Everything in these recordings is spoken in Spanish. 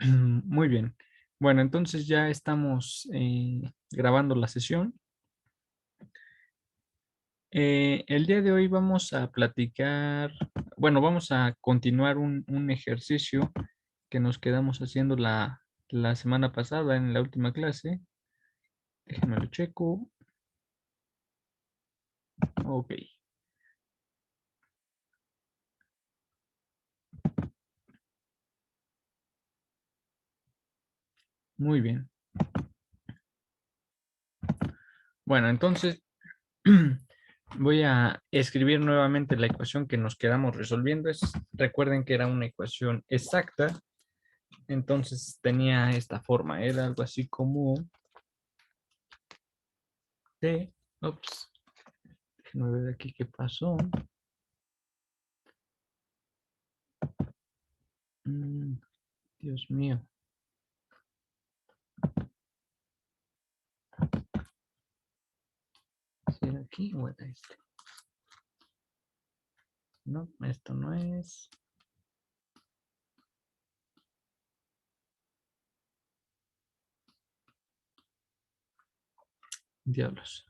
Muy bien. Bueno, entonces ya estamos grabando la sesión. El día de hoy vamos a platicar, bueno, vamos a continuar un ejercicio que nos quedamos haciendo la semana pasada en la última clase. Déjenme lo checo. Ok, muy bien. Bueno, entonces voy a escribir nuevamente la ecuación que nos quedamos resolviendo. Recuerden que era una ecuación exacta, entonces tenía esta forma. Era algo así como T, ups, déjenme ver aquí qué pasó. Mm, Dios mío. ¿Si era aquí o era este? No, esto no es. Diablos.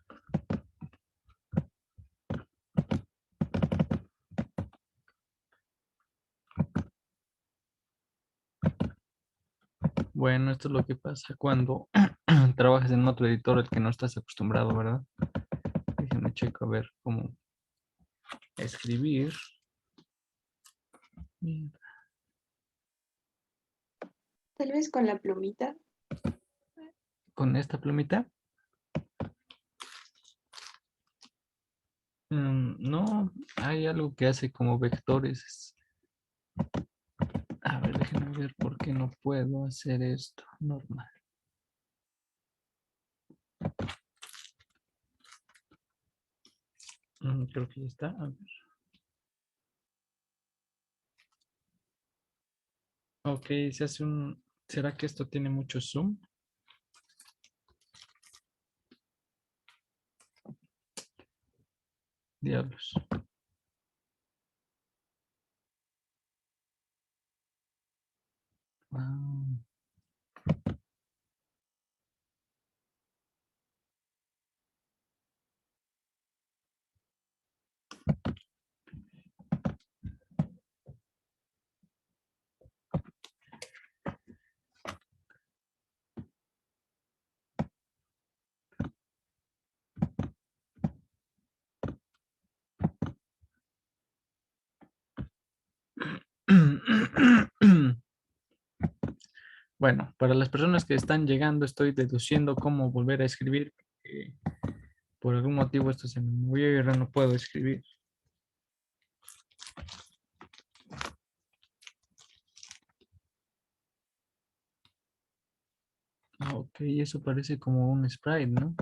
Bueno, esto es lo que pasa cuando trabajas en otro editor al que no estás acostumbrado, ¿verdad? Déjenme checo a ver cómo escribir. Tal vez con la plumita. Con esta plumita. No, hay algo que hace como vectores. A ver, déjenme ver por qué no puedo hacer esto. Normal. Creo que ya está. A ver. Ok, se hace un... ¿Será que esto tiene mucho zoom? Diablos. Ah. Bueno, para las personas que están llegando, estoy deduciendo cómo volver a escribir. Por algún motivo esto se me movió y ahora no puedo escribir. Ok, eso parece como un sprite, ¿no?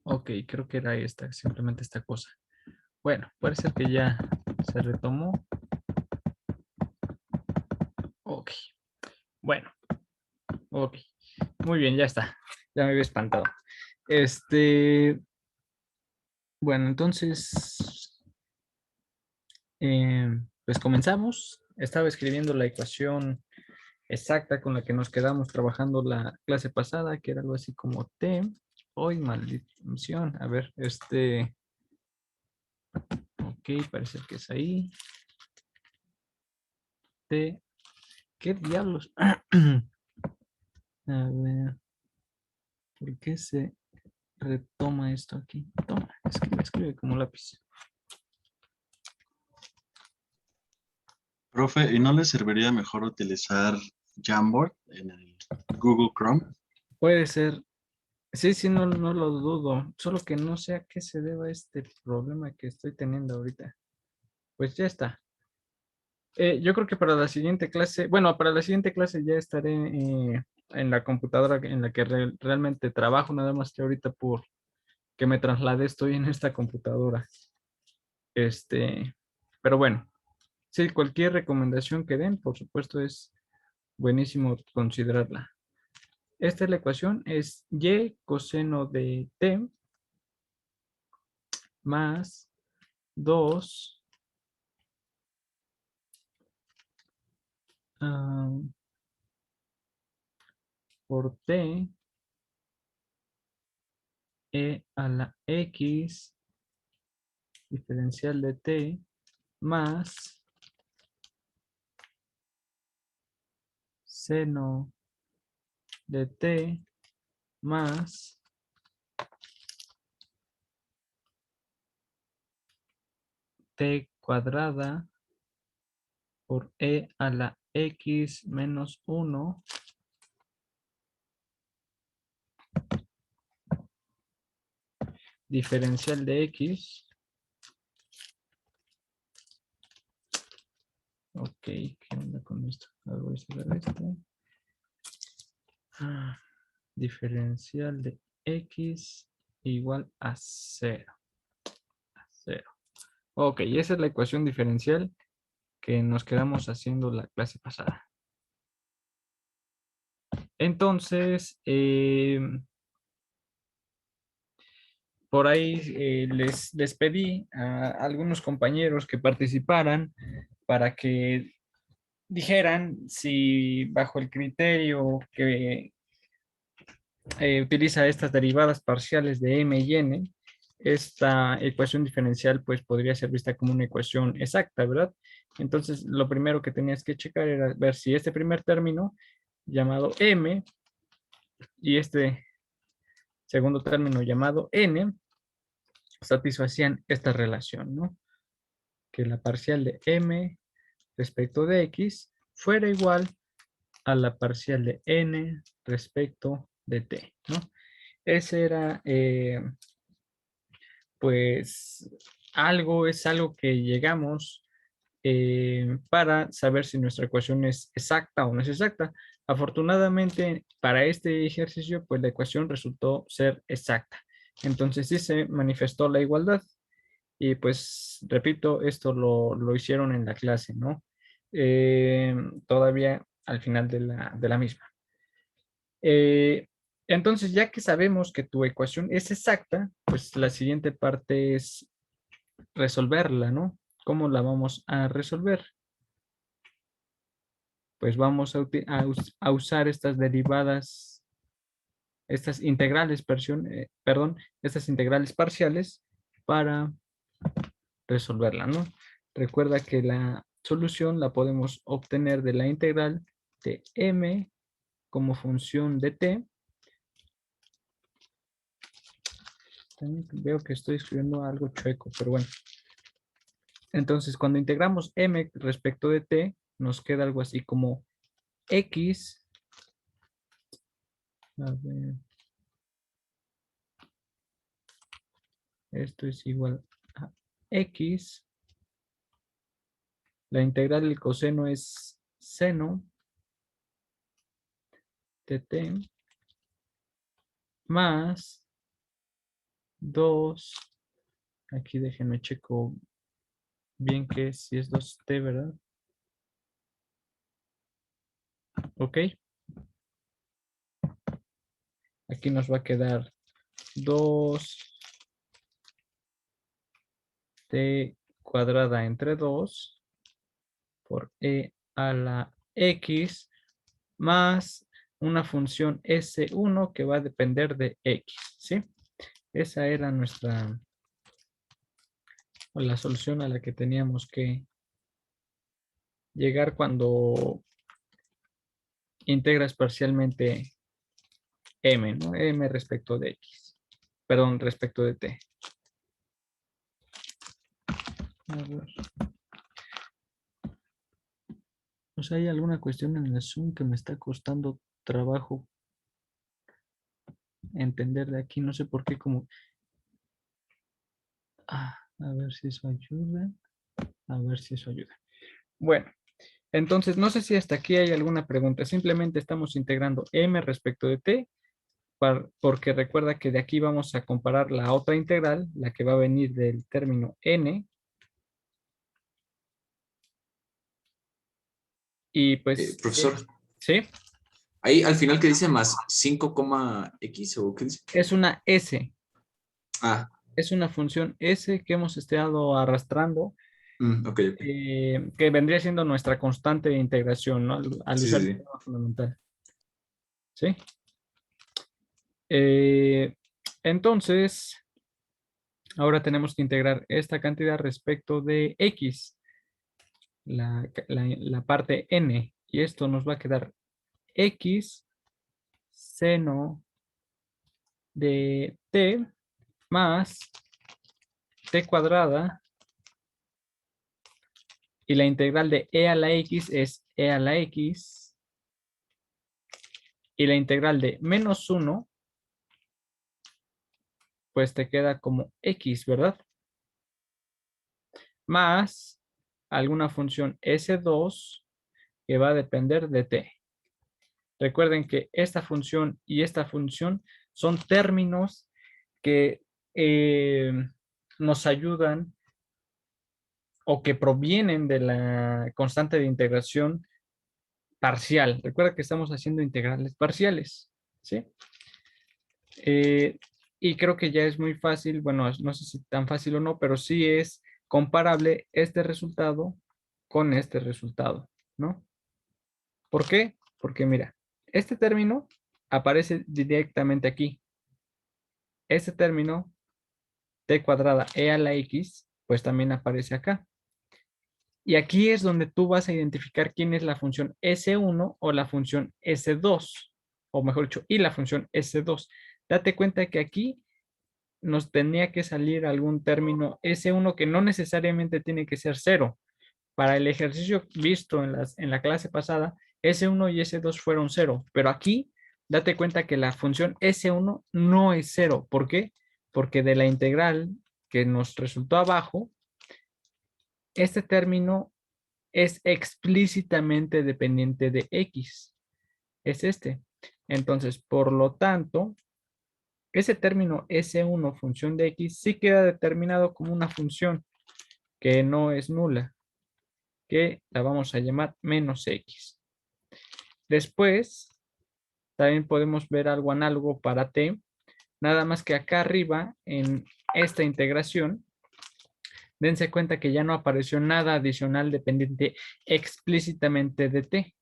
Ok, creo que era esta, simplemente esta cosa. Bueno, parece que ya se retomó. Ok, bueno, ok. Muy bien, ya está. Ya me había espantado. Este, bueno, entonces, pues comenzamos. Estaba escribiendo la ecuación exacta con la que nos quedamos trabajando la clase pasada, que era algo así como T. Hoy, maldición. A ver, ok, parece que es ahí. T. ¿Qué diablos? A ver, ¿por qué se retoma esto aquí? Toma, escribe, escribe como lápiz. Profe, ¿y no le serviría mejor utilizar Jamboard en el Google Chrome? Puede ser. Sí, sí, no, no lo dudo. Solo que no sé a qué se deba este problema que estoy teniendo ahorita. Pues ya está. Yo creo que para la siguiente clase, bueno, para la siguiente clase ya estaré en la computadora en la que realmente trabajo, nada más que ahorita por que me trasladé, estoy en esta computadora. Este, pero bueno, sí, cualquier recomendación que den, por supuesto, es buenísimo considerarla. Esta es la ecuación, es y coseno de t más 2 por t e a la x diferencial de t más seno de t más t cuadrada por e a la x menos 1 diferencial de x. Ok, ¿qué onda con esto? Voy a cerrar esto. Diferencial de x igual a 0. A 0. Ok, esa es la ecuación diferencial que nos quedamos haciendo la clase pasada. Entonces, por ahí les pedí a algunos compañeros que participaran para que dijeran si bajo el criterio que utiliza estas derivadas parciales de m y n, esta ecuación diferencial pues podría ser vista como una ecuación exacta, ¿verdad? Entonces, lo primero que tenías que checar era ver si este primer término llamado m y este segundo término llamado n satisfacían esta relación, ¿no? Que la parcial de m respecto de x fuera igual a la parcial de n respecto de t, ¿no? Ese era, pues, es algo que llegamos para saber si nuestra ecuación es exacta o no es exacta. Afortunadamente, para este ejercicio, pues la ecuación resultó ser exacta. Entonces, sí se manifestó la igualdad. Y pues, repito, esto lo hicieron en la clase, ¿no? Todavía al final de la misma. Entonces, ya que sabemos que tu ecuación es exacta, pues la siguiente parte es resolverla, ¿no? ¿Cómo la vamos a resolver? Pues vamos a usar estas derivadas, estas integrales, perdón, estas integrales parciales para resolverla, ¿no? Recuerda que la solución la podemos obtener de la integral de m como función de t. También veo que estoy escribiendo algo chueco, pero bueno. Entonces, cuando integramos m respecto de t, nos queda algo así como x. A ver. Esto es igual a x. La integral del coseno es seno de t más 2. Aquí déjenme checo bien que si es 2t, ¿verdad? Ok. Aquí nos va a quedar 2t cuadrada entre 2 por e a la x más una función S1 que va a depender de x, ¿sí? Esa era la solución a la que teníamos que llegar cuando integras parcialmente m, ¿no? M respecto de x. Perdón, respecto de t. A ver. O sea, hay alguna cuestión en el Zoom que me está costando trabajo entender de aquí. No sé por qué como... a ver si eso ayuda. A ver si eso ayuda. Bueno, entonces no sé si hasta aquí hay alguna pregunta. Simplemente estamos integrando m respecto de t, porque recuerda que de aquí vamos a comparar la otra integral, la que va a venir del término n. Y pues, Profesor, ¿sí? ahí al final que dice más 5, x o qué dice. Es una S. Ah, es una función S que hemos estado arrastrando, Ok, ok. que vendría siendo nuestra constante de integración, ¿no? Al Sí, usar sí, el sí. teorema fundamental. ¿Sí? Eh, entonces, ahora tenemos que integrar esta cantidad respecto de X, la parte N, y esto nos va a quedar X seno de T más T cuadrada, y la integral de e a la X es e a la X, y la integral de menos 1, pues te queda como X, ¿verdad? Más alguna función S2 que va a depender de T. Recuerden que esta función y esta función son términos que eh, nos ayudan o que provienen de la constante de integración parcial. Recuerda que estamos haciendo integrales parciales, ¿sí? Eh, y creo que ya es muy fácil, bueno, no sé si tan fácil o no, pero sí es comparable este resultado con este resultado, ¿no? ¿Por qué? Porque mira, este término aparece directamente aquí. Este término, t cuadrada e a la x, pues también aparece acá. Y aquí es donde tú vas a identificar quién es la función S1 o la función S2, o mejor dicho, y la función S2. Date cuenta que aquí nos tenía que salir algún término S1 que no necesariamente tiene que ser cero. Para el ejercicio visto en la clase pasada, S1 y S2 fueron cero, pero aquí date cuenta que la función S1 no es cero. ¿Por qué? Porque de la integral que nos resultó abajo, este término es explícitamente dependiente de X. Es este. Entonces, por lo tanto, ese término S1 función de X sí queda determinado como una función que no es nula, que la vamos a llamar menos X. Después, también podemos ver algo análogo para T, nada más que acá arriba, en esta integración, dense cuenta que ya no apareció nada adicional dependiente explícitamente de T.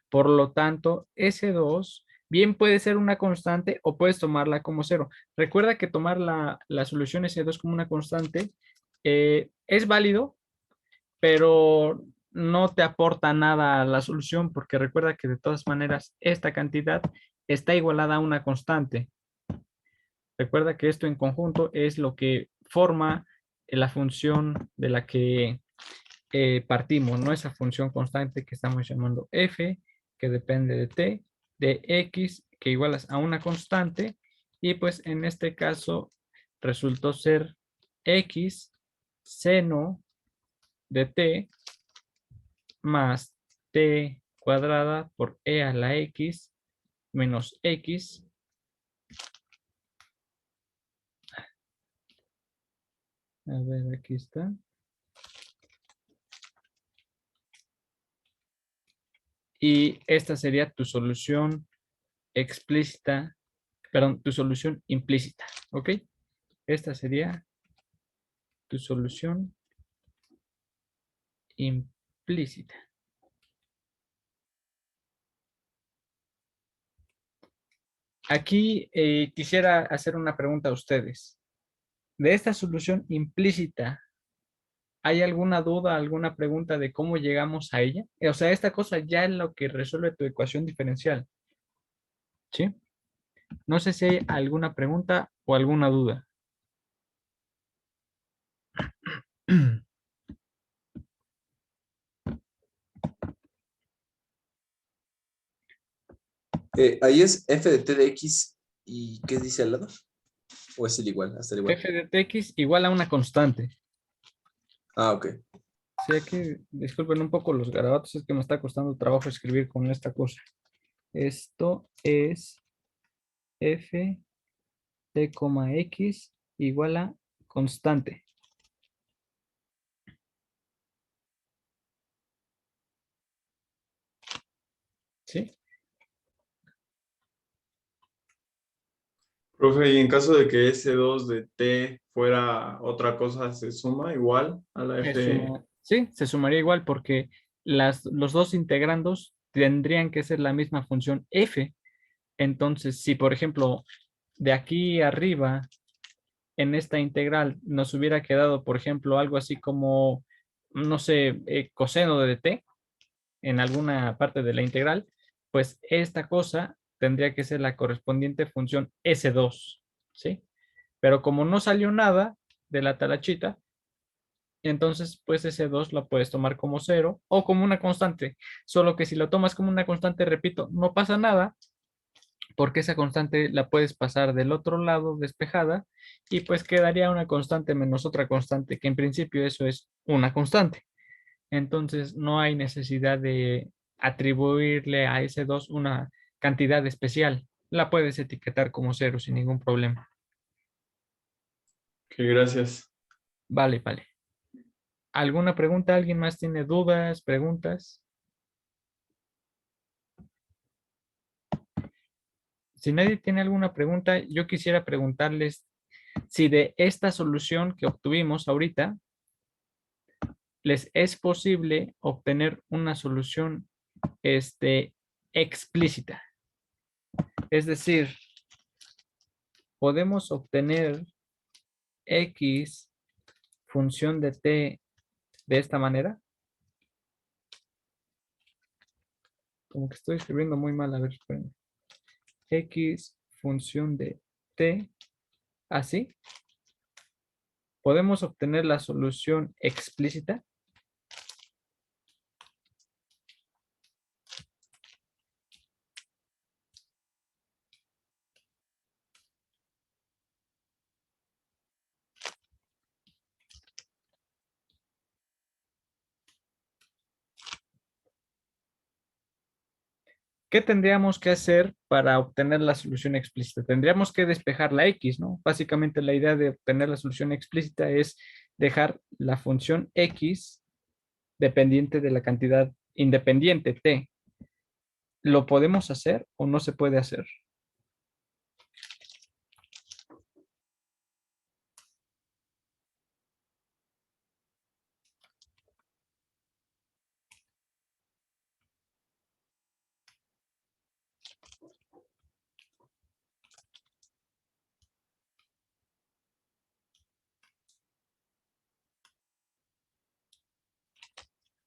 Por lo tanto, S2 bien puede ser una constante o puedes tomarla como cero. Recuerda que tomar la solución S2 como una constante es válido, pero no te aporta nada a la solución porque recuerda que de todas maneras esta cantidad está igualada a una constante. Recuerda que esto en conjunto es lo que forma la función de la que partimos, ¿no? Esa función constante que estamos llamando f, que depende de t, de x, que igualas a una constante, y pues en este caso resultó ser x seno de t más t cuadrada por e a la x menos x. A ver, aquí está. Y esta sería tu solución explícita, perdón, tu solución implícita, ¿ok? Esta sería tu solución implícita. Aquí quisiera hacer una pregunta a ustedes. De esta solución implícita, ¿hay alguna duda, alguna pregunta de cómo llegamos a ella? O sea, esta cosa ya es lo que resuelve tu ecuación diferencial, ¿sí? No sé si hay alguna pregunta o alguna duda. Ahí es f de t de x y ¿qué dice al lado? ¿O es el igual? Hasta el igual. F de tx igual a una constante. Ah, ok. Sí, aquí disculpen un poco los garabatos, es que me está costando trabajo escribir con esta cosa. Esto es f t, x igual a constante. ¿Sí? Profe, y en caso de que S2 de T fuera otra cosa, ¿se suma igual a la F? Sí, se sumaría igual porque los dos integrandos tendrían que ser la misma función f. Entonces, si por ejemplo de aquí arriba en esta integral nos hubiera quedado, por ejemplo, algo así como, no sé, coseno de t en alguna parte de la integral, pues esta cosa tendría que ser la correspondiente función S2, ¿sí? Pero como no salió nada de la talachita, entonces pues ese 2 lo puedes tomar como cero o como una constante. Solo que si lo tomas como una constante, repito, no pasa nada porque esa constante la puedes pasar del otro lado despejada y pues quedaría una constante menos otra constante, que en principio eso es una constante. Entonces no hay necesidad de atribuirle a ese 2 una cantidad especial. La puedes etiquetar como cero sin ningún problema. Que gracias. Vale, vale. ¿Alguna pregunta? ¿Alguien más tiene dudas, preguntas? Si nadie tiene alguna pregunta, yo quisiera preguntarles si de esta solución que obtuvimos ahorita, les es posible obtener una solución explícita. Es decir, podemos obtener x función de t de esta manera. Como que estoy escribiendo muy mal, a ver, espérenme. X función de t así. ¿Podemos obtener la solución explícita? ¿Qué tendríamos que hacer para obtener la solución explícita? Tendríamos que despejar la x, ¿no? Básicamente la idea de obtener la solución explícita es dejar la función x dependiente de la cantidad independiente t. ¿Lo podemos hacer o no se puede hacer?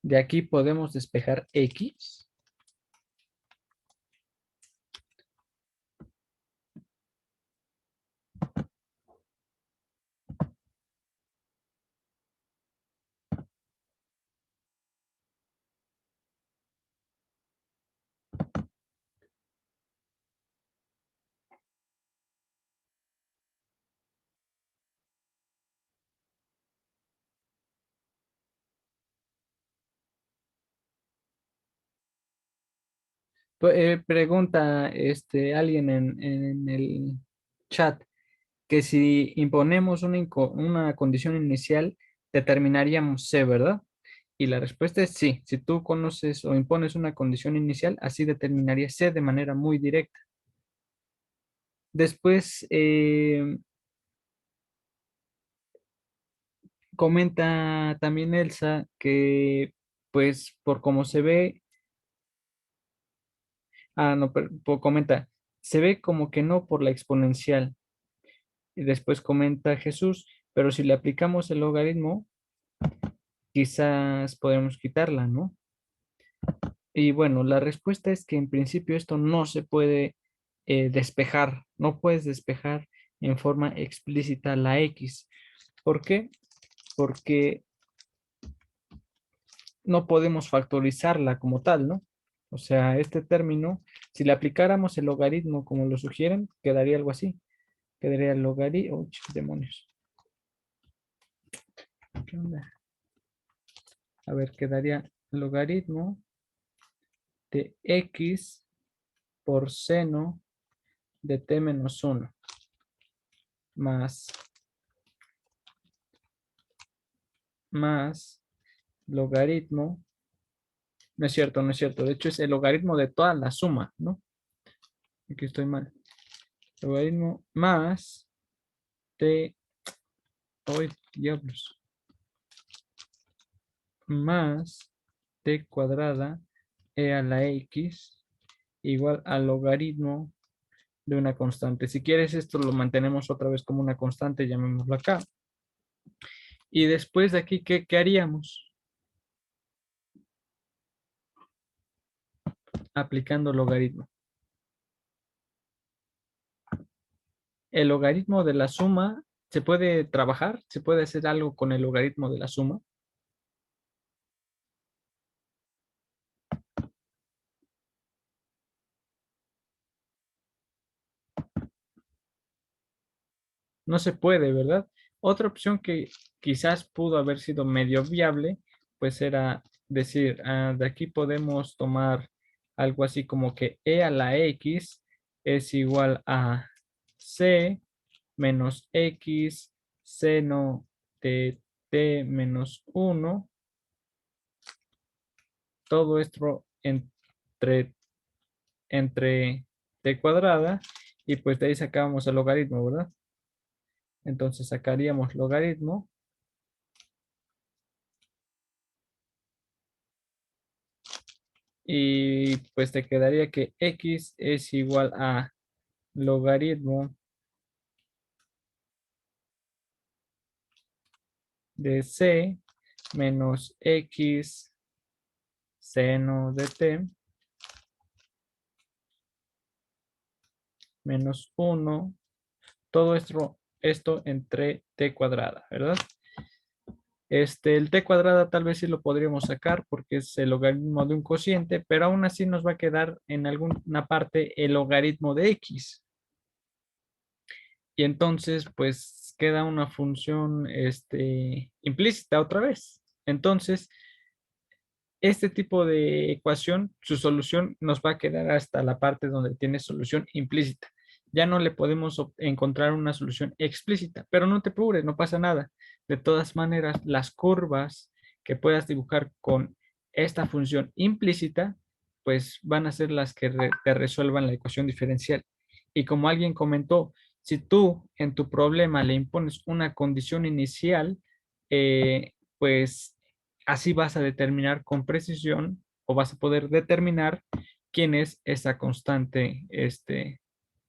De aquí podemos despejar x. Pregunta alguien en el chat que si imponemos una condición inicial, determinaríamos C, ¿verdad? Y la respuesta es sí. Si tú conoces o impones una condición inicial, así determinaría C de manera muy directa. Después comenta también Elsa que pues por cómo se ve, no, comenta, se ve como que no por la exponencial. Y después comenta Jesús, pero si le aplicamos el logaritmo, quizás podemos quitarla, ¿no? Y bueno, la respuesta es que en principio esto no se puede despejar, no puedes despejar en forma explícita la X. ¿Por qué? Porque no podemos factorizarla como tal, ¿no? O sea, este término, si le aplicáramos el logaritmo como lo sugieren, quedaría algo así. Quedaría el logaritmo, oh, demonios. ¿Qué onda? A ver, quedaría logaritmo de x por seno de t menos 1 más logaritmo, no es cierto, no es cierto, de hecho es el logaritmo de toda la suma, ¿no? Aquí estoy mal. Logaritmo más t, ¡ay, diablos! Más t cuadrada e a la x igual al logaritmo de una constante. Si quieres, esto lo mantenemos otra vez como una constante, llamémoslo acá. Y después de aquí, ¿qué haríamos? Aplicando logaritmo. El logaritmo de la suma, ¿se puede trabajar? ¿Se puede hacer algo con el logaritmo de la suma? No se puede, ¿verdad? Otra opción que quizás pudo haber sido medio viable, pues era decir, de aquí podemos tomar algo así como que e a la x es igual a c menos x seno de t menos 1, todo esto entre t cuadrada, y pues de ahí sacábamos el logaritmo, ¿verdad? Entonces sacaríamos logaritmo y pues te quedaría que x es igual a logaritmo de c menos x seno de t menos 1, todo esto entre t cuadrada, ¿verdad? El t cuadrada tal vez sí lo podríamos sacar porque es el logaritmo de un cociente, pero aún así nos va a quedar en alguna parte el logaritmo de x. Y entonces, pues queda una función implícita otra vez. Entonces, este tipo de ecuación, su solución nos va a quedar hasta la parte donde tiene solución implícita. Ya no le podemos encontrar una solución explícita, pero no te preocupes, no pasa nada. De todas maneras, las curvas que puedas dibujar con esta función implícita, pues van a ser las que te resuelvan la ecuación diferencial. Y como alguien comentó, si tú en tu problema le impones una condición inicial, pues así vas a determinar con precisión o vas a poder determinar quién es esa constante,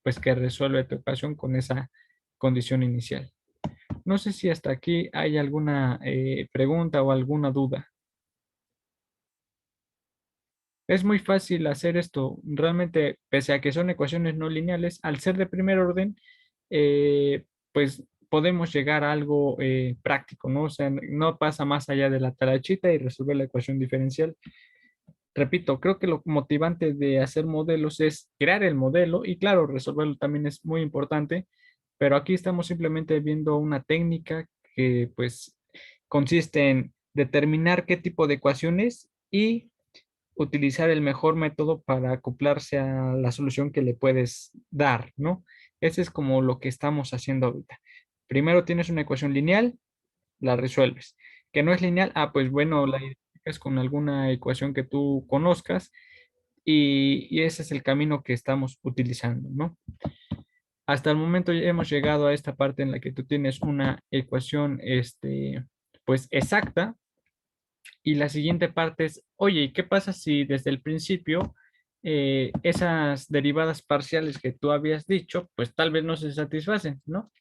pues que resuelve tu ecuación con esa condición inicial. No sé si hasta aquí hay alguna pregunta o alguna duda. Es muy fácil hacer esto. Realmente, pese a que son ecuaciones no lineales, al ser de primer orden, pues podemos llegar a algo práctico, ¿no? O sea, no pasa más allá de la talachita y resolver la ecuación diferencial. Repito, creo que lo motivante de hacer modelos es crear el modelo y claro, resolverlo también es muy importante, pero aquí estamos simplemente viendo una técnica que pues consiste en determinar qué tipo de ecuaciones y utilizar el mejor método para acoplarse a la solución que le puedes dar, ¿no? Ese es como lo que estamos haciendo ahorita. Primero tienes una ecuación lineal, la resuelves. Que no es lineal, pues bueno, la identificas con alguna ecuación que tú conozcas y ese es el camino que estamos utilizando, ¿no? Hasta el momento ya hemos llegado a esta parte en la que tú tienes una ecuación, pues exacta, y la siguiente parte es, oye, ¿y qué pasa si desde el principio esas derivadas parciales que tú habías dicho, pues tal vez no se satisfacen, ¿no?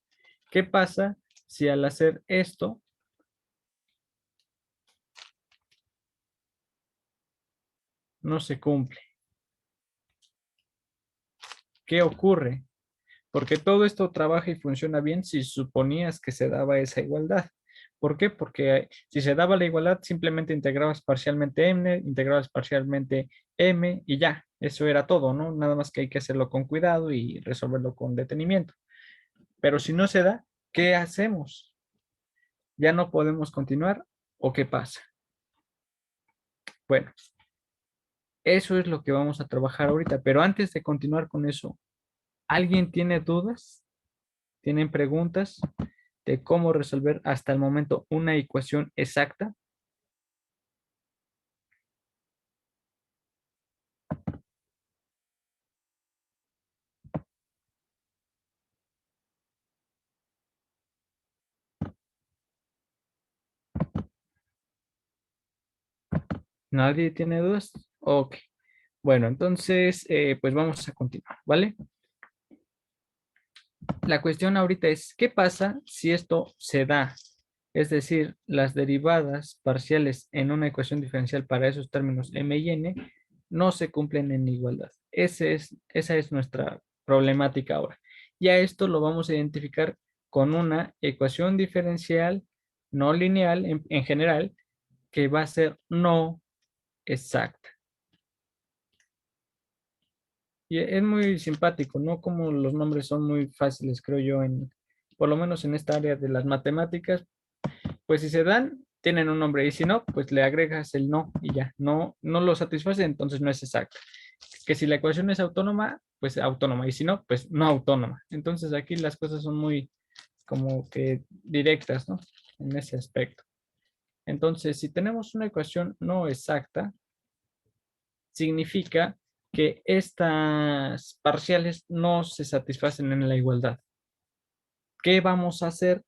¿Qué pasa si al hacer esto no se cumple? ¿Qué ocurre? Porque todo esto trabaja y funciona bien si suponías que se daba esa igualdad. ¿Por qué? Porque si se daba la igualdad, simplemente integrabas parcialmente m, integrabas parcialmente m y ya, eso era todo, ¿no? Nada más que hay que hacerlo con cuidado y resolverlo con detenimiento. Pero si no se da, ¿qué hacemos? ¿Ya no podemos continuar o qué pasa? Bueno, eso es lo que vamos a trabajar ahorita, pero antes de continuar con eso, ¿alguien tiene dudas? ¿Tienen preguntas de cómo resolver hasta el momento una ecuación exacta? ¿Nadie tiene dudas? Ok. Bueno, entonces, pues vamos a continuar, ¿vale? La cuestión ahorita es, ¿qué pasa si esto se da? Es decir, las derivadas parciales en una ecuación diferencial para esos términos m y n no se cumplen en igualdad. Esa es nuestra problemática ahora. Y a esto lo vamos a identificar con una ecuación diferencial no lineal en general que va a ser no exacta. Y es muy simpático, ¿no? Como los nombres son muy fáciles, creo yo, por lo menos en esta área de las matemáticas, pues si se dan, tienen un nombre y si no, pues le agregas el no y ya, no lo satisface, entonces no es exacta. Que si la ecuación es autónoma, pues autónoma y si no, pues no autónoma. Entonces aquí las cosas son muy como que directas, ¿no? En ese aspecto. Entonces, si tenemos una ecuación no exacta, significa que estas parciales no se satisfacen en la igualdad. ¿Qué vamos a hacer?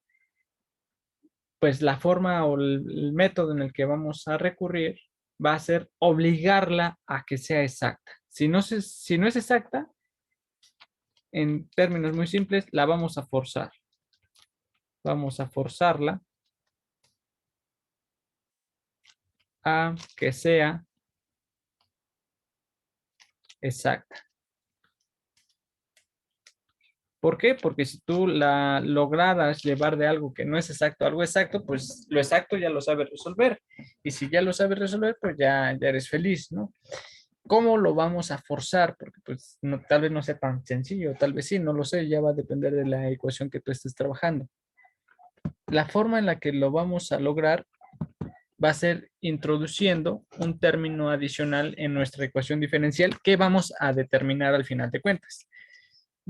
Pues la forma o el método en el que vamos a recurrir va a ser obligarla a que sea exacta. Si no es exacta, en términos muy simples, la vamos a forzar. Vamos a forzarla a que sea exacta. ¿Por qué? Porque si tú la lograras llevar de algo que no es exacto a algo exacto, pues lo exacto ya lo sabes resolver. Y si ya lo sabes resolver, pues ya eres feliz, ¿no? ¿Cómo lo vamos a forzar? Porque pues tal vez no sea tan sencillo, tal vez sí, no lo sé, ya va a depender de la ecuación que tú estés trabajando. La forma en la que lo vamos a lograr va a ser introduciendo un término adicional en nuestra ecuación diferencial que vamos a determinar al final de cuentas.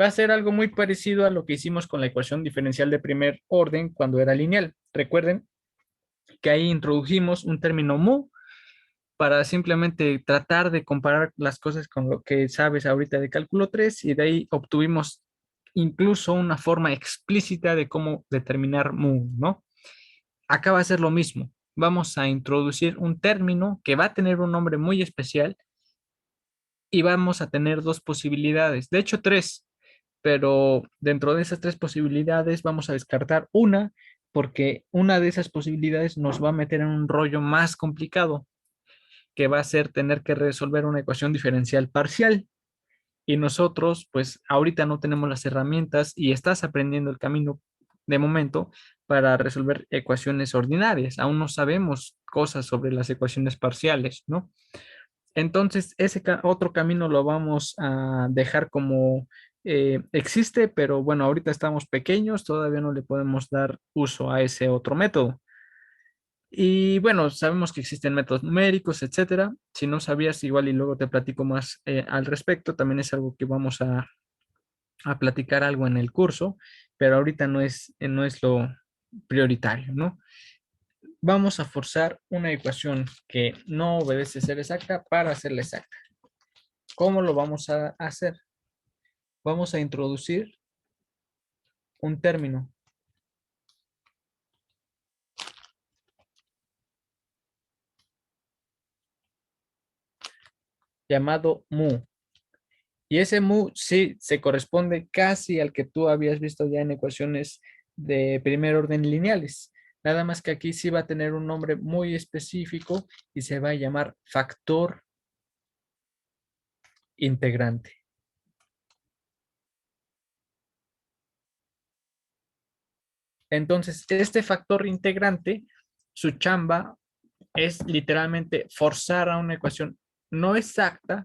Va a ser algo muy parecido a lo que hicimos con la ecuación diferencial de primer orden cuando era lineal. Recuerden que ahí introdujimos un término mu para simplemente tratar de comparar las cosas con lo que sabes ahorita de cálculo 3 y de ahí obtuvimos incluso una forma explícita de cómo determinar mu, ¿no? Acá va a ser lo mismo. Vamos a introducir un término que va a tener un nombre muy especial y vamos a tener dos posibilidades, de hecho tres, pero dentro de esas tres posibilidades vamos a descartar una porque una de esas posibilidades nos va a meter en un rollo más complicado que va a ser tener que resolver una ecuación diferencial parcial. Y nosotros, pues ahorita no tenemos las herramientas y estás aprendiendo el camino de momento para resolver ecuaciones ordinarias. Aún no sabemos cosas sobre las ecuaciones parciales, ¿no? Entonces, ese otro camino lo vamos a dejar como existe, pero bueno, ahorita estamos pequeños, todavía no le podemos dar uso a ese otro método. Y bueno, sabemos que existen métodos numéricos, etcétera. Si no sabías, igual y luego te platico más al respecto. También es algo que vamos a platicar algo en el curso, pero ahorita no es lo prioritario, ¿no? Vamos a forzar una ecuación que no obedece ser exacta para hacerla exacta. ¿Cómo lo vamos a hacer? Vamos a introducir un término llamado mu. Y ese mu sí se corresponde casi al que tú habías visto ya en ecuaciones de primer orden lineales. Nada más que aquí sí va a tener un nombre muy específico y se va a llamar factor integrante. Entonces, este factor integrante, su chamba es literalmente forzar a una ecuación no exacta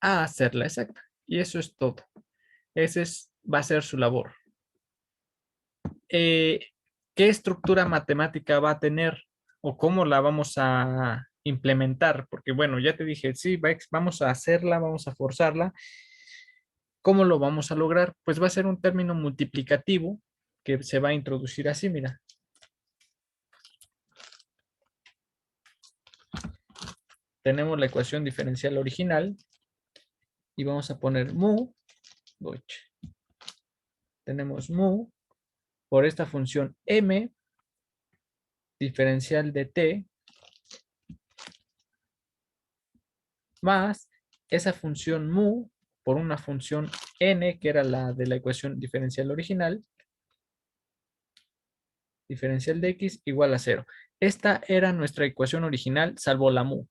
a hacerla exacta. Y eso es todo. Va a ser su labor. ¿Qué estructura matemática va a tener o cómo la vamos a implementar? Porque bueno, ya te dije, sí, vamos a hacerla, vamos a forzarla. ¿Cómo lo vamos a lograr? Pues va a ser un término multiplicativo que se va a introducir así, mira. Tenemos la ecuación diferencial original y vamos a poner mu. Tenemos mu por esta función m diferencial de t más esa función mu por una función n, que era la de la ecuación diferencial original, diferencial de x igual a 0. Esta era nuestra ecuación original, salvo la mu.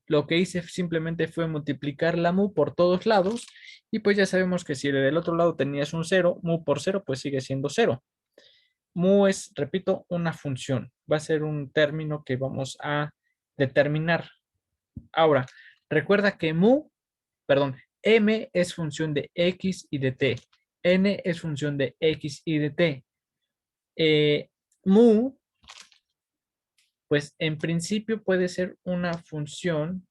Lo que hice simplemente fue multiplicar la mu por todos lados, y pues ya sabemos que si del otro lado tenías un 0, mu por 0, pues sigue siendo 0. Mu es, repito, una función. Va a ser un término que vamos a determinar. Ahora, recuerda que m es función de x y de t. N es función de x y de t. Mu, pues en principio puede ser una función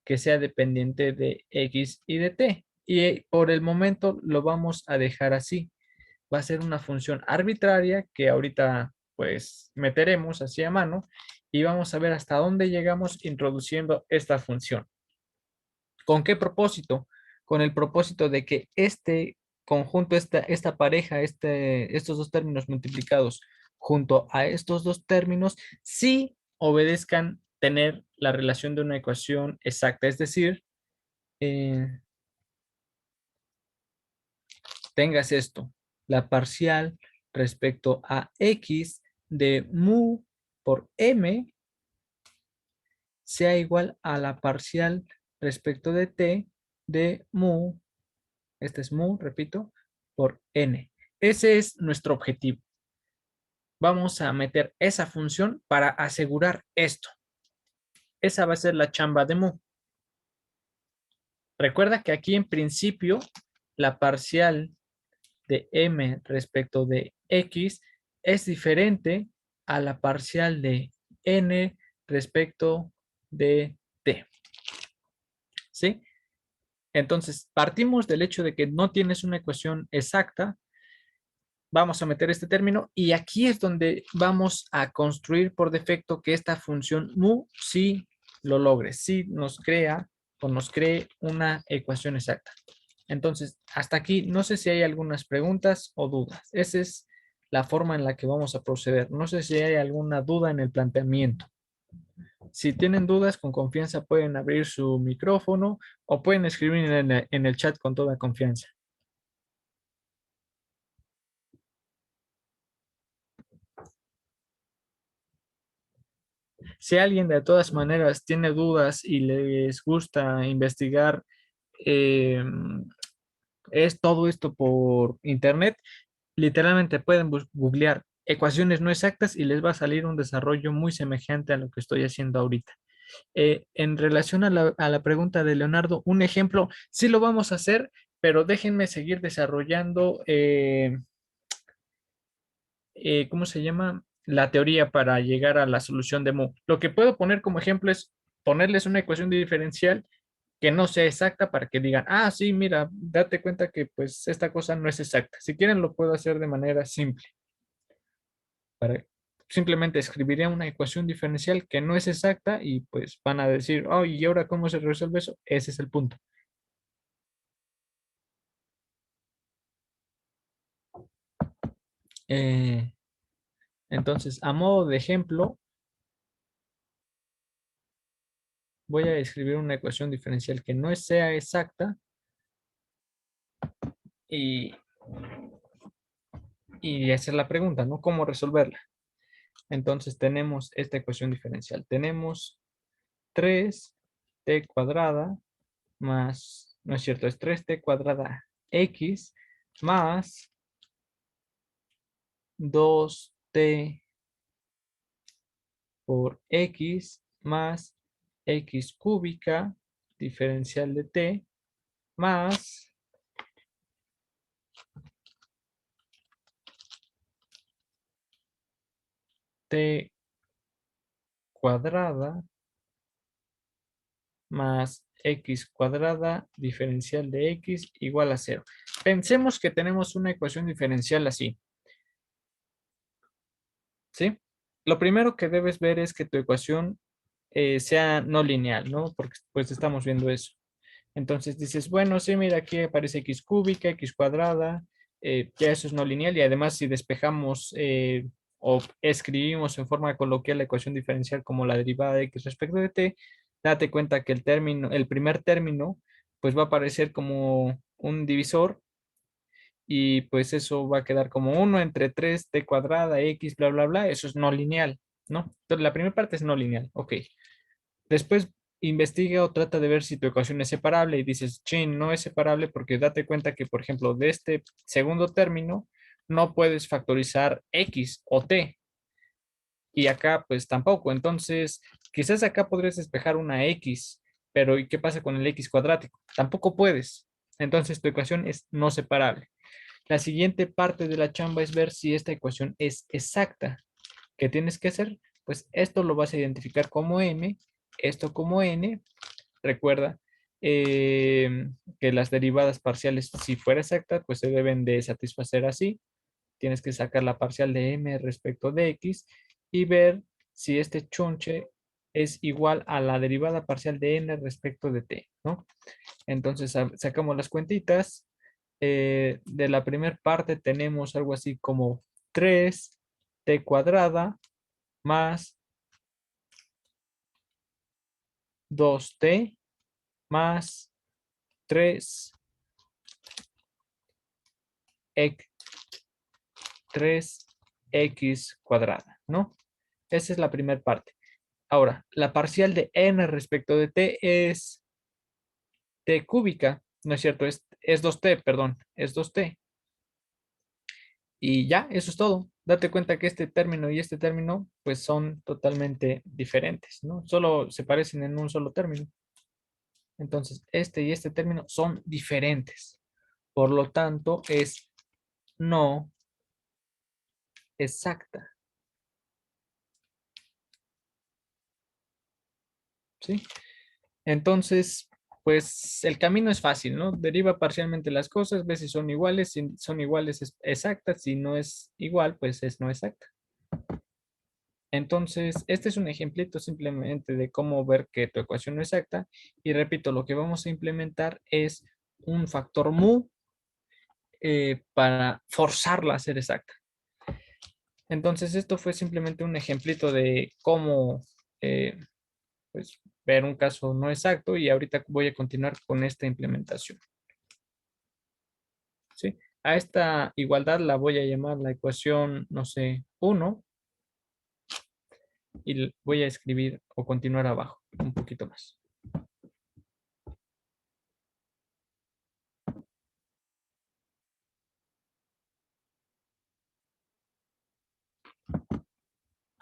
que sea dependiente de x y de t. Y por el momento lo vamos a dejar así. Va a ser una función arbitraria que ahorita pues meteremos así a mano y vamos a ver hasta dónde llegamos introduciendo esta función. ¿Con qué propósito? Con el propósito de que este conjunto, esta pareja, estos dos términos multiplicados junto a estos dos términos, sí obedezcan tener la relación de una ecuación exacta. Es decir, tengas esto, la parcial respecto a x de mu por m sea igual a la parcial respecto de t de mu, este es mu, repito, por n. Ese es nuestro objetivo. Vamos a meter esa función para asegurar esto. Esa va a ser la chamba de mu. Recuerda que aquí en principio la parcial de m respecto de x es diferente a la parcial de n respecto de t. ¿Sí? Entonces, partimos del hecho de que no tienes una ecuación exacta. Vamos a meter este término y aquí es donde vamos a construir por defecto que esta función mu sí lo logre, sí nos crea o nos cree una ecuación exacta. Entonces, hasta aquí, no sé si hay algunas preguntas o dudas. Esa es la forma en la que vamos a proceder. No sé si hay alguna duda en el planteamiento. Si tienen dudas, con confianza pueden abrir su micrófono o pueden escribir en el chat con toda confianza. Si alguien de todas maneras tiene dudas y les gusta investigar es todo esto por internet, literalmente pueden googlear ecuaciones no exactas y les va a salir un desarrollo muy semejante a lo que estoy haciendo ahorita. En relación a la pregunta de Leonardo, un ejemplo, sí lo vamos a hacer, pero déjenme seguir desarrollando, ¿cómo se llama? La teoría para llegar a la solución de mu. Lo que puedo poner como ejemplo es ponerles una ecuación diferencial que no sea exacta para que digan, ah, sí, mira, date cuenta que pues esta cosa no es exacta. Si quieren lo puedo hacer de manera simple. Simplemente escribiría una ecuación diferencial que no es exacta y pues van a decir, oh, ¿y ahora cómo se resuelve eso? Ese es el punto. Entonces, a modo de ejemplo, voy a escribir una ecuación diferencial que no sea exacta y hacer la pregunta, ¿no? ¿Cómo resolverla? Entonces tenemos esta ecuación diferencial. Tenemos 3t cuadrada más, no es cierto, es 3t cuadrada x más 2t por x más x cúbica diferencial de t más t cuadrada más x cuadrada diferencial de x igual a 0. Pensemos que tenemos una ecuación diferencial así. ¿Sí? Lo primero que debes ver es que tu ecuación sea no lineal, ¿no? Porque pues estamos viendo eso. Entonces dices, bueno, sí, mira, aquí aparece x cúbica, x cuadrada, ya eso es no lineal y además si despejamos o escribimos en forma coloquial la ecuación diferencial como la derivada de x respecto de t, date cuenta que el primer término, pues va a aparecer como un divisor y pues eso va a quedar como 1 entre 3t cuadrada x, bla, bla, bla. Eso es no lineal, ¿no? Entonces la primera parte es no lineal, ok. Después investiga o trata de ver si tu ecuación es separable y dices, chin, no es separable porque date cuenta que, por ejemplo, de este segundo término no puedes factorizar x o t y acá pues tampoco. Entonces, quizás acá podrías despejar una x, pero ¿y qué pasa con el x cuadrático? Tampoco puedes. Entonces, tu ecuación es no separable. La siguiente parte de la chamba es ver si esta ecuación es exacta. ¿Qué tienes que hacer? Pues esto lo vas a identificar como m, esto como n. Recuerda que las derivadas parciales, si fuera exacta, pues se deben de satisfacer así. Tienes que sacar la parcial de m respecto de x y ver si este chunche es igual a la derivada parcial de n respecto de t, ¿no? Entonces sacamos las cuentitas. De la primera parte tenemos algo así como 3t cuadrada más 2t más 3 3x cuadrada, ¿no? Esa es la primera parte. Ahora, la parcial de n respecto de t es t cúbica, ¿no es cierto? Es 2t, perdón, es 2t. Y ya, eso es todo. Date cuenta que este término y este término, pues son totalmente diferentes, ¿no? Solo se parecen en un solo término. Entonces, este y este término son diferentes. Por lo tanto, es no exacta, ¿sí? Entonces, pues el camino es fácil, ¿no? Deriva parcialmente las cosas, ve si son iguales, si son iguales es exacta, si no es igual, pues es no exacta. Entonces, este es un ejemplito simplemente de cómo ver que tu ecuación no es exacta. Y repito, lo que vamos a implementar es un factor mu para forzarla a ser exacta. Entonces, esto fue simplemente un ejemplito de cómo pues, ver un caso no exacto y ahorita voy a continuar con esta implementación. ¿Sí? A esta igualdad la voy a llamar la ecuación, no sé, 1 y voy a escribir o continuar abajo un poquito más.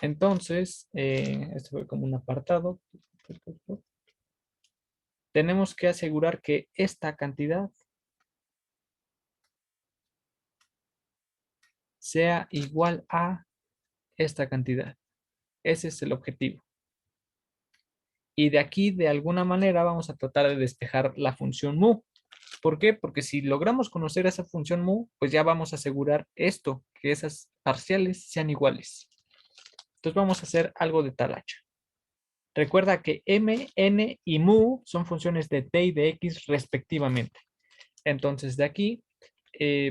Entonces, esto fue como un apartado. Tenemos que asegurar que esta cantidad sea igual a esta cantidad. Ese es el objetivo. Y de aquí, de alguna manera, vamos a tratar de despejar la función mu. ¿Por qué? Porque si logramos conocer esa función mu, pues ya vamos a asegurar esto, que esas parciales sean iguales. Entonces vamos a hacer algo de talacha. Recuerda que m, n y mu son funciones de t y de x respectivamente. Entonces de aquí,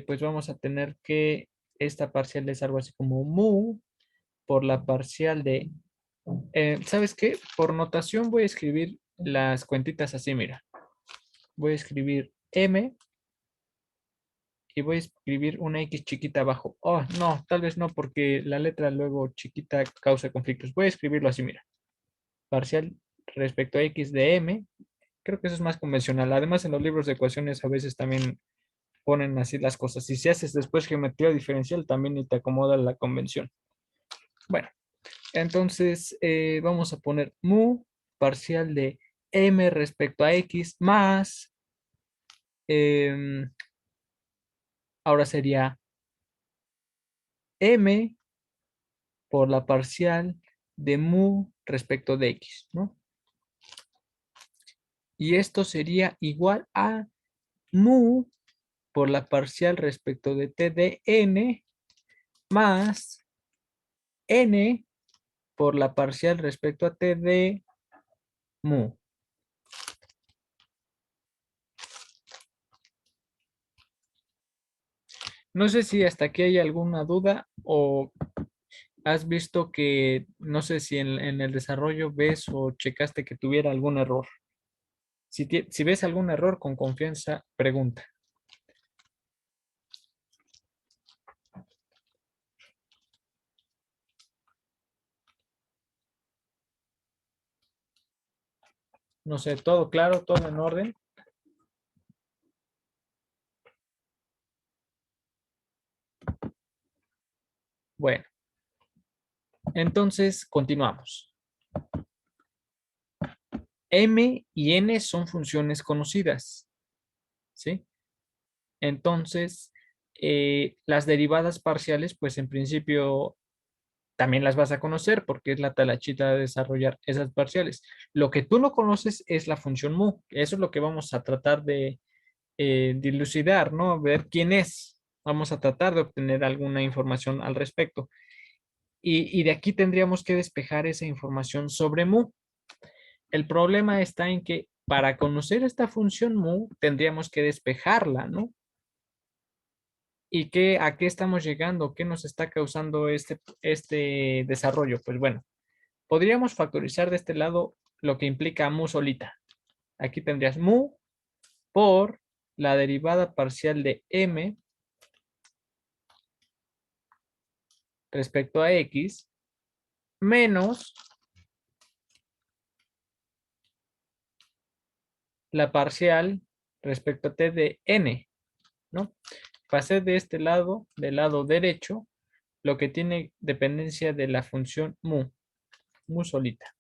pues vamos a tener que esta parcial es algo así como mu por la parcial de... ¿sabes qué? Por notación voy a escribir las cuentitas así, mira. Voy a escribir m y voy a escribir una X chiquita abajo. Oh, no, tal vez no, porque la letra luego chiquita causa conflictos. Voy a escribirlo así, mira. Parcial respecto a X de M. Creo que eso es más convencional. Además, en los libros de ecuaciones a veces también ponen así las cosas. Y si haces después geometría diferencial, también y te acomoda la convención. Bueno, entonces vamos a poner mu parcial de M respecto a X más... ahora sería M por la parcial de mu respecto de x, ¿no? Y esto sería igual a mu por la parcial respecto de t de n más n por la parcial respecto a t de mu. No sé si hasta aquí hay alguna duda o has visto que, no sé si en el desarrollo ves o checaste que tuviera algún error. Si ves algún error, con confianza, pregunta. No sé, todo claro, todo en orden. Bueno, entonces continuamos. M y N son funciones conocidas, ¿sí? Entonces, las derivadas parciales, pues en principio también las vas a conocer porque es la talachita de desarrollar esas parciales. Lo que tú no conoces es la función mu. Eso es lo que vamos a tratar de dilucidar, ¿no? Ver quién es. Vamos a tratar de obtener alguna información al respecto. Y de aquí tendríamos que despejar esa información sobre mu. El problema está en que para conocer esta función mu tendríamos que despejarla, ¿no? ¿Y a qué estamos llegando? ¿Qué nos está causando este desarrollo? Pues bueno, podríamos factorizar de este lado lo que implica mu solita. Aquí tendrías mu por la derivada parcial de m respecto a x menos la parcial respecto a t de n, ¿no? Pasé de este lado, del lado derecho, lo que tiene dependencia de la función mu solita.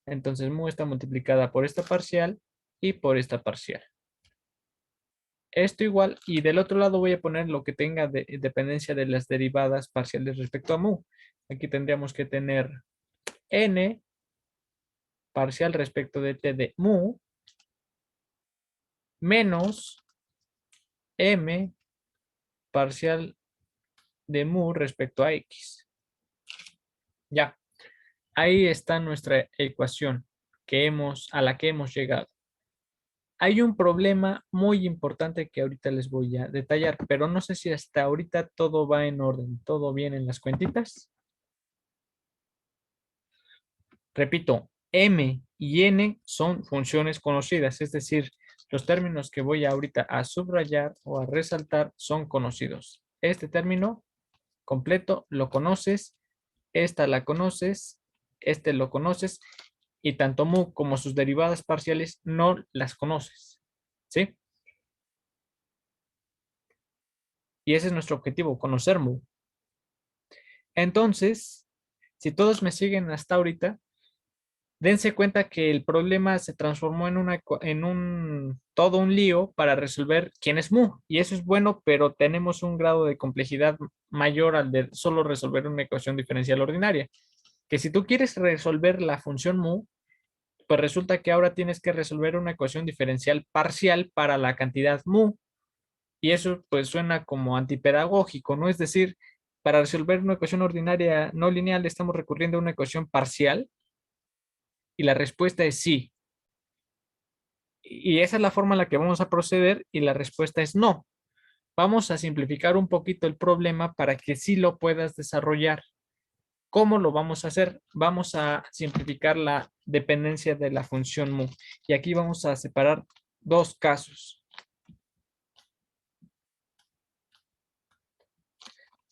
Entonces mu está multiplicada por esta parcial y por esta parcial. Esto igual, y del otro lado voy a poner lo que tenga dependencia de las derivadas parciales respecto a mu. Aquí tendríamos que tener n parcial respecto de t de mu menos m parcial de mu respecto a x. Ya, ahí está nuestra ecuación a la que hemos llegado. Hay un problema muy importante que ahorita les voy a detallar, pero no sé si hasta ahorita todo va en orden, todo bien en las cuentitas. Repito, m y n son funciones conocidas, es decir, los términos que voy ahorita a subrayar o a resaltar son conocidos. Este término completo lo conoces, esta la conoces, este lo conoces, y tanto mu como sus derivadas parciales no las conoces, ¿sí? Y ese es nuestro objetivo, conocer mu. Entonces, si todos me siguen hasta ahorita, dense cuenta que el problema se transformó en todo un lío para resolver quién es mu. Y eso es bueno, pero tenemos un grado de complejidad mayor al de solo resolver una ecuación diferencial ordinaria. Que si tú quieres resolver la función mu, pues resulta que ahora tienes que resolver una ecuación diferencial parcial para la cantidad mu. Y eso pues suena como antipedagógico, ¿no? Es decir, para resolver una ecuación ordinaria no lineal estamos recurriendo a una ecuación parcial y la respuesta es sí. Y esa es la forma en la que vamos a proceder y la respuesta es no. Vamos a simplificar un poquito el problema para que sí lo puedas desarrollar. ¿Cómo lo vamos a hacer? Vamos a simplificar la dependencia de la función mu. Y aquí vamos a separar dos casos.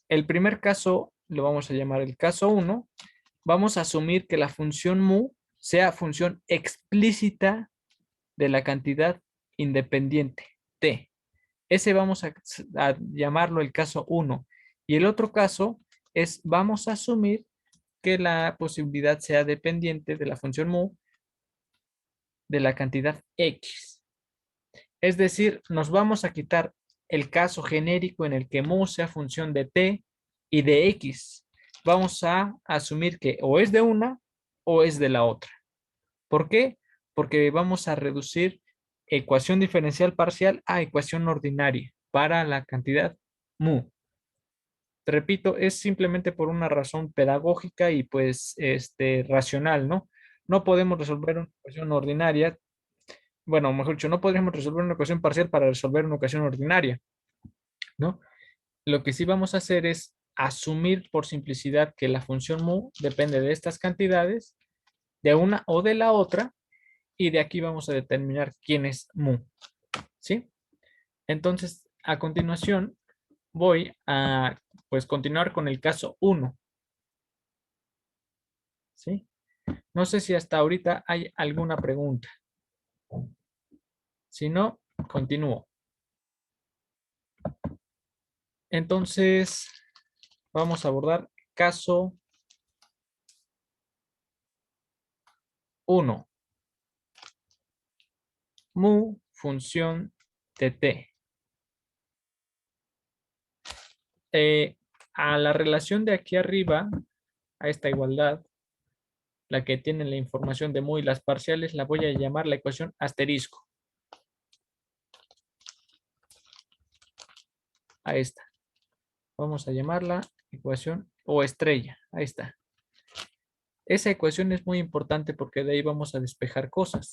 El primer caso lo vamos a llamar el caso 1. Vamos a asumir que la función mu sea función explícita de la cantidad independiente t. Ese vamos a llamarlo el caso 1. Y el otro caso es, vamos a asumir que la posibilidad sea dependiente de la función mu de la cantidad x. Es decir, nos vamos a quitar el caso genérico en el que mu sea función de t y de x. Vamos a asumir que o es de una o es de la otra. ¿Por qué? Porque vamos a reducir ecuación diferencial parcial a ecuación ordinaria para la cantidad mu. Te repito, es simplemente por una razón pedagógica y pues racional, ¿no? No podemos resolver una ecuación ordinaria. Bueno, mejor dicho, no podríamos resolver una ecuación parcial para resolver una ecuación ordinaria, ¿no? Lo que sí vamos a hacer es asumir por simplicidad que la función mu depende de estas cantidades, de una o de la otra, y de aquí vamos a determinar quién es mu. ¿Sí? Entonces, a continuación, voy a pues continuar con el caso 1. ¿Sí? No sé si hasta ahorita hay alguna pregunta. Si no, continúo. Entonces, vamos a abordar caso 1. Mu función de t. A la relación de aquí arriba, a esta igualdad, la que tiene la información de mu y las parciales, la voy a llamar la ecuación asterisco. A esta. Vamos a llamarla ecuación o estrella. Ahí está. Esa ecuación es muy importante porque de ahí vamos a despejar cosas.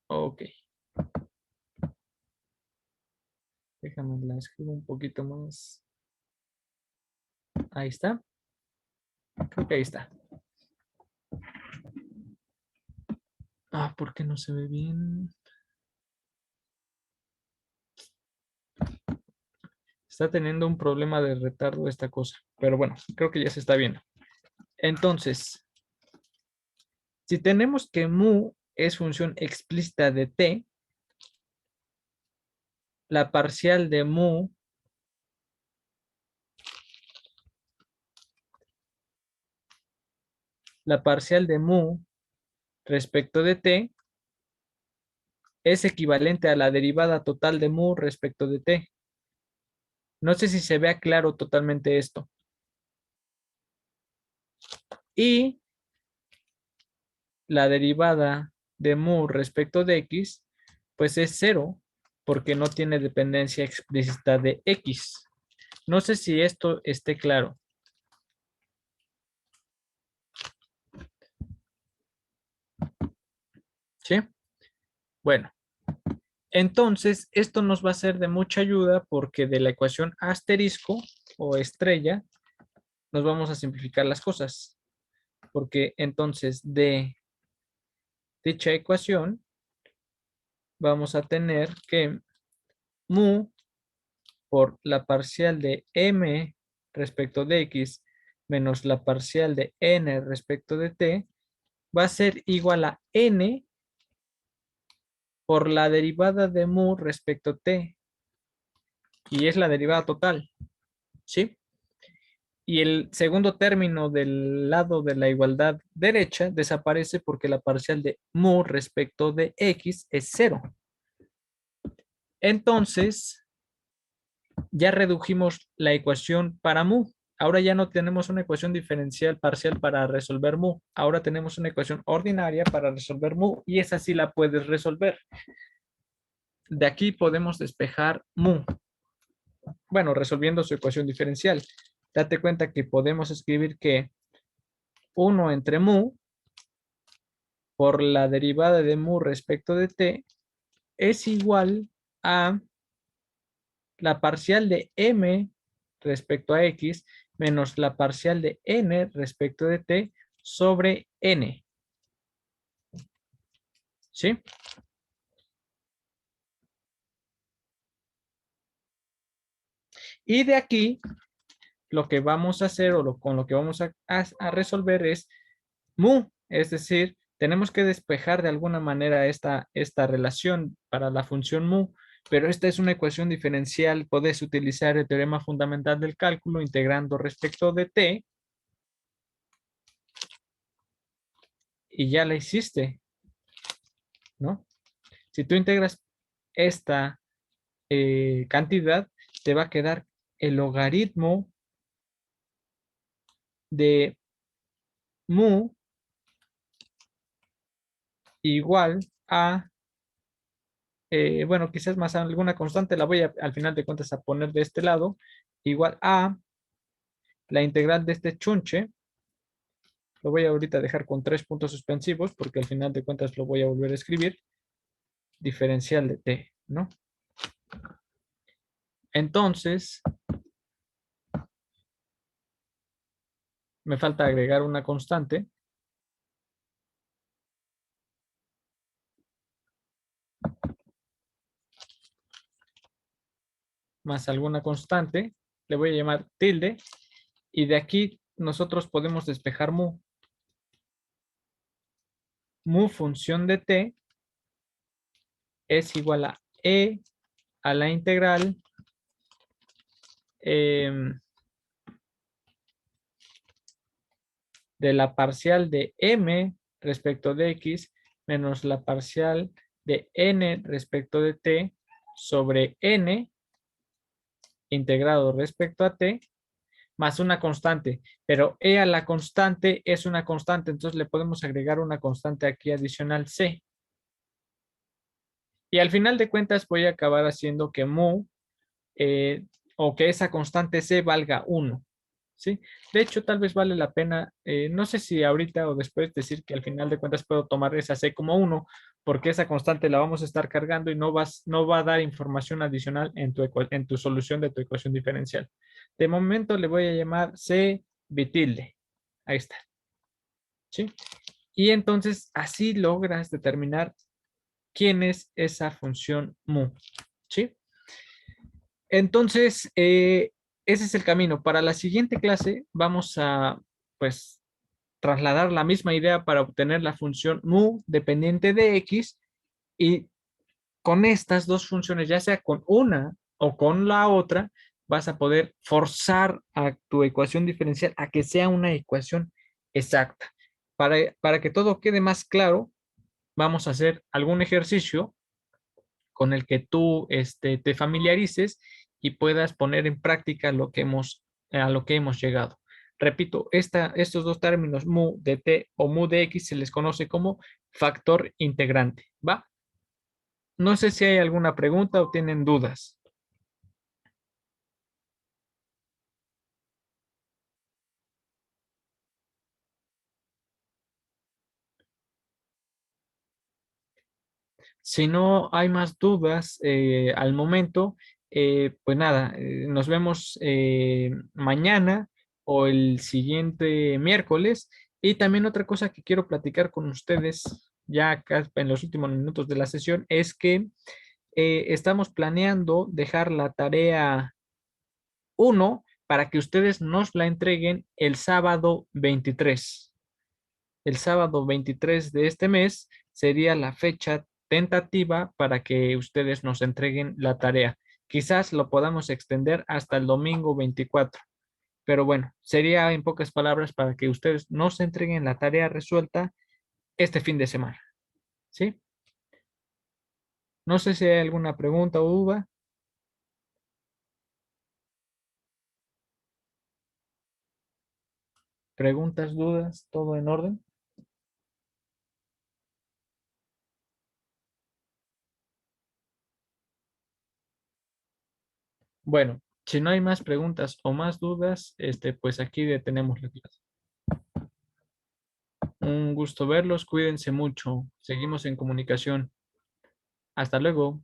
Ok. Déjame la escribo un poquito más. Ahí está. Creo que ahí está. Ah, ¿por qué no se ve bien? Está teniendo un problema de retardo esta cosa. Pero bueno, creo que ya se está viendo. Entonces, si tenemos que mu es función explícita de t, la parcial de mu respecto de t es equivalente a la derivada total de mu respecto de t. No sé si se vea claro totalmente esto. Y la derivada de mu respecto de x, pues es 0, porque no tiene dependencia explícita de x. No sé si esto esté claro. ¿Sí? Bueno, entonces esto nos va a ser de mucha ayuda porque de la ecuación asterisco o estrella nos vamos a simplificar las cosas. Porque entonces de dicha ecuación vamos a tener que mu por la parcial de m respecto de x menos la parcial de n respecto de t va a ser igual a n por la derivada de mu respecto a t. Y es la derivada total. ¿Sí? Y el segundo término del lado de la igualdad derecha desaparece porque la parcial de mu respecto de x es 0. Entonces, ya redujimos la ecuación para mu. Ahora ya no tenemos una ecuación diferencial parcial para resolver mu. Ahora tenemos una ecuación ordinaria para resolver mu y esa sí la puedes resolver. De aquí podemos despejar mu. Bueno, resolviendo su ecuación diferencial. Date cuenta que podemos escribir que 1 entre mu por la derivada de mu respecto de t es igual a la parcial de m respecto a x menos la parcial de n respecto de t sobre n. ¿Sí? Y de aquí, lo que vamos a hacer o con lo que vamos a resolver es mu, es decir, tenemos que despejar de alguna manera esta relación para la función mu, pero esta es una ecuación diferencial, puedes utilizar el teorema fundamental del cálculo integrando respecto de t y ya la hiciste, ¿no? Si tú integras esta cantidad, te va a quedar el logaritmo de mu igual a, bueno, quizás más alguna constante, la voy al final de cuentas a poner de este lado, igual a la integral de este chunche, lo voy a ahorita dejar con 3 puntos suspensivos porque al final de cuentas lo voy a volver a escribir, diferencial de t, ¿no? Entonces, me falta agregar una constante. Más alguna constante, le voy a llamar tilde, y de aquí nosotros podemos despejar mu. Mu función de t es igual a e a la integral de la parcial de m respecto de x menos la parcial de n respecto de t sobre n integrado respecto a t más una constante, pero e a la constante es una constante, entonces le podemos agregar una constante aquí adicional c. Y al final de cuentas voy a acabar haciendo que mu o que esa constante c valga 1. ¿Sí? De hecho, tal vez vale la pena, no sé si ahorita o después decir que al final de cuentas puedo tomar esa c como 1, porque esa constante la vamos a estar cargando y no va a dar información adicional en tu solución de tu ecuación diferencial. De momento le voy a llamar c bitilde. Ahí está. ¿Sí? Y entonces así logras determinar quién es esa función mu. ¿Sí? Entonces, ese es el camino. Para la siguiente clase vamos a, pues, trasladar la misma idea para obtener la función mu dependiente de x y con estas dos funciones, ya sea con una o con la otra, vas a poder forzar a tu ecuación diferencial a que sea una ecuación exacta. Para que todo quede más claro, vamos a hacer algún ejercicio con el que tú te familiarices y puedas poner en práctica a lo que hemos llegado. Repito, estos dos términos, mu de t o mu de x, se les conoce como factor integrante, ¿va? No sé si hay alguna pregunta o tienen dudas. Si no hay más dudas al momento, pues nada, nos vemos mañana o el siguiente miércoles. Y también otra cosa que quiero platicar con ustedes ya acá en los últimos minutos de la sesión es que estamos planeando dejar la tarea 1 para que ustedes nos la entreguen el sábado 23. El sábado 23 de este mes sería la fecha tentativa para que ustedes nos entreguen la tarea. Quizás lo podamos extender hasta el domingo 24. Pero bueno, sería en pocas palabras para que ustedes nos entreguen la tarea resuelta este fin de semana. ¿Sí? No sé si hay alguna pregunta o duda. Preguntas, dudas, todo en orden. Bueno, si no hay más preguntas o más dudas, pues aquí detenemos la clase. Un gusto verlos, cuídense mucho. Seguimos en comunicación. Hasta luego.